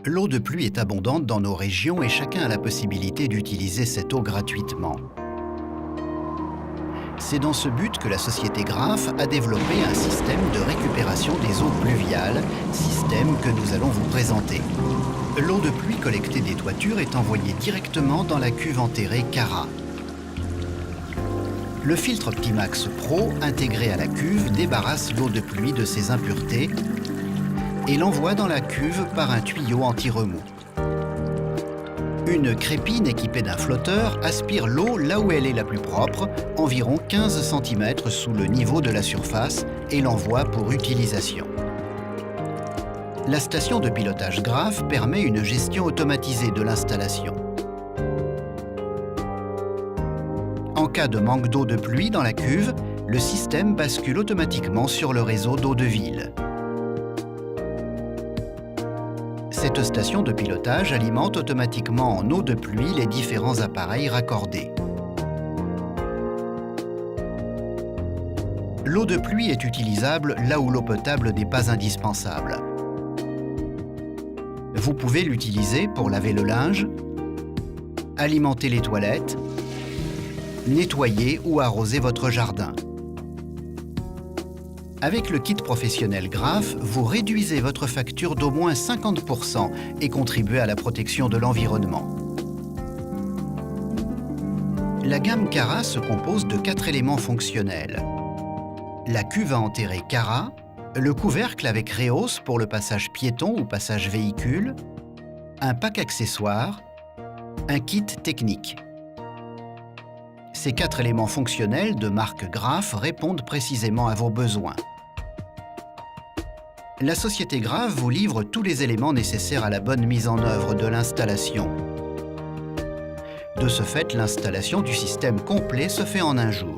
L'eau de pluie est abondante dans nos régions et chacun a la possibilité d'utiliser cette eau gratuitement. C'est dans ce but que la société Graff a développé un système de récupération des eaux pluviales, système que nous allons vous présenter. L'eau de pluie collectée des toitures est envoyée directement dans la cuve enterrée Cara. Le filtre Optimax Pro, intégré à la cuve, débarrasse l'eau de pluie de ses impuretés et l'envoie dans la cuve par un tuyau anti-remous. Une crépine équipée d'un flotteur aspire l'eau là où elle est la plus propre, environ 15 cm sous le niveau de la surface, et l'envoie pour utilisation. La station de pilotage Graff permet une gestion automatisée de l'installation. En cas de manque d'eau de pluie dans la cuve, le système bascule automatiquement sur le réseau d'eau de ville. Cette station de pilotage alimente automatiquement en eau de pluie les différents appareils raccordés. L'eau de pluie est utilisable là où l'eau potable n'est pas indispensable. Vous pouvez l'utiliser pour laver le linge, alimenter les toilettes, nettoyer ou arroser votre jardin. Avec le kit professionnel Graff, vous réduisez votre facture d'au moins 50% et contribuez à la protection de l'environnement. La gamme Cara se compose de 4 éléments fonctionnels. La cuve à enterrer Cara, le couvercle avec Reos pour le passage piéton ou passage véhicule, un pack accessoire, un kit technique. Ces 4 éléments fonctionnels de marque Graff répondent précisément à vos besoins. La société Graff vous livre tous les éléments nécessaires à la bonne mise en œuvre de l'installation. De ce fait, l'installation du système complet se fait en un jour.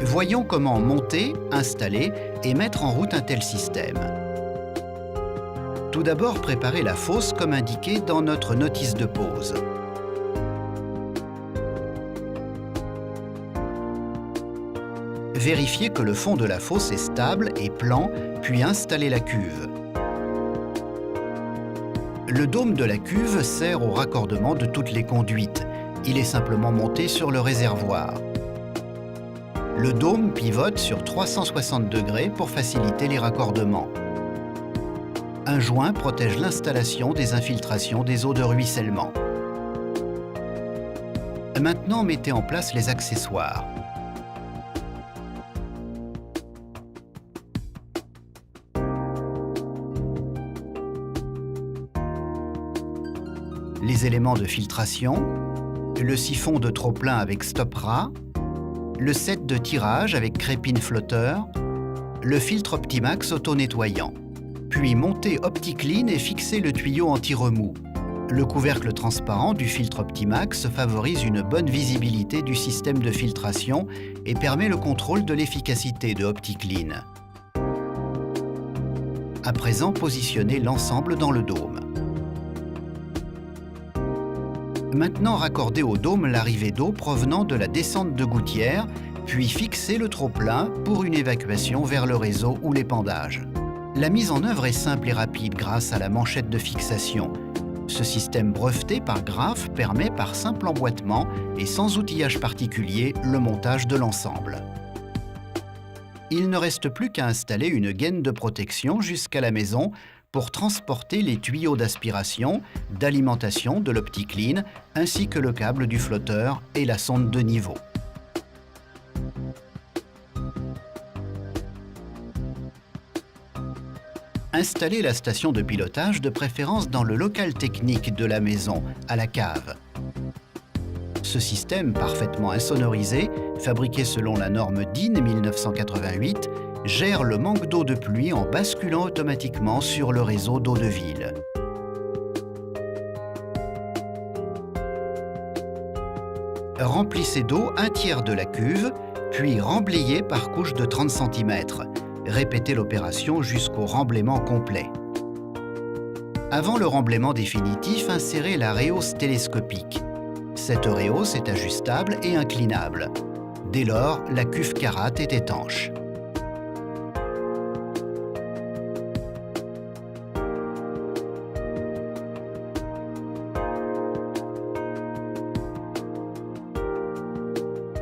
Voyons comment monter, installer et mettre en route un tel système. Tout d'abord, préparez la fosse comme indiqué dans notre notice de pose. Vérifiez que le fond de la fosse est stable et plan, puis installez la cuve. Le dôme de la cuve sert au raccordement de toutes les conduites. Il est simplement monté sur le réservoir. Le dôme pivote sur 360 degrés pour faciliter les raccordements. Un joint protège l'installation des infiltrations des eaux de ruissellement. Maintenant, mettez en place les accessoires. Les éléments de filtration, le siphon de trop-plein avec stop-ras, le set de tirage avec crépine flotteur, le filtre Optimax auto-nettoyant. Puis montez OptiClean et fixez le tuyau anti-remous. Le couvercle transparent du filtre Optimax favorise une bonne visibilité du système de filtration et permet le contrôle de l'efficacité de OptiClean. À présent, positionnez l'ensemble dans le dôme. Maintenant, raccordez au dôme l'arrivée d'eau provenant de la descente de gouttière, puis fixez le trop-plein pour une évacuation vers le réseau ou l'épandage. La mise en œuvre est simple et rapide grâce à la manchette de fixation. Ce système breveté par Graff permet par simple emboîtement et sans outillage particulier le montage de l'ensemble. Il ne reste plus qu'à installer une gaine de protection jusqu'à la maison pour transporter les tuyaux d'aspiration, d'alimentation de l'OptiClean, ainsi que le câble du flotteur et la sonde de niveau. Installez la station de pilotage de préférence dans le local technique de la maison, à la cave. Ce système parfaitement insonorisé, fabriqué selon la norme DIN 1988, gère le manque d'eau de pluie en basculant automatiquement sur le réseau d'eau de ville. Remplissez d'eau un tiers de la cuve, puis remblayez par couche de 30 cm. Répétez l'opération jusqu'au remblaiement complet. Avant le remblaiement définitif, insérez la Reos télescopique. Cette Reos est ajustable et inclinable. Dès lors, la cuve Cara est étanche.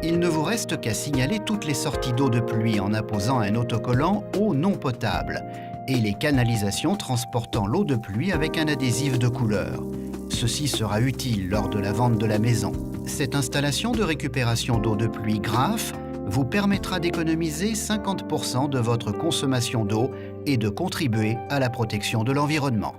Il ne vous reste qu'à signaler toutes les sorties d'eau de pluie en apposant un autocollant « eau non potable » et les canalisations transportant l'eau de pluie avec un adhésif de couleur. Ceci sera utile lors de la vente de la maison. Cette installation de récupération d'eau de pluie Graff vous permettra d'économiser 50% de votre consommation d'eau et de contribuer à la protection de l'environnement.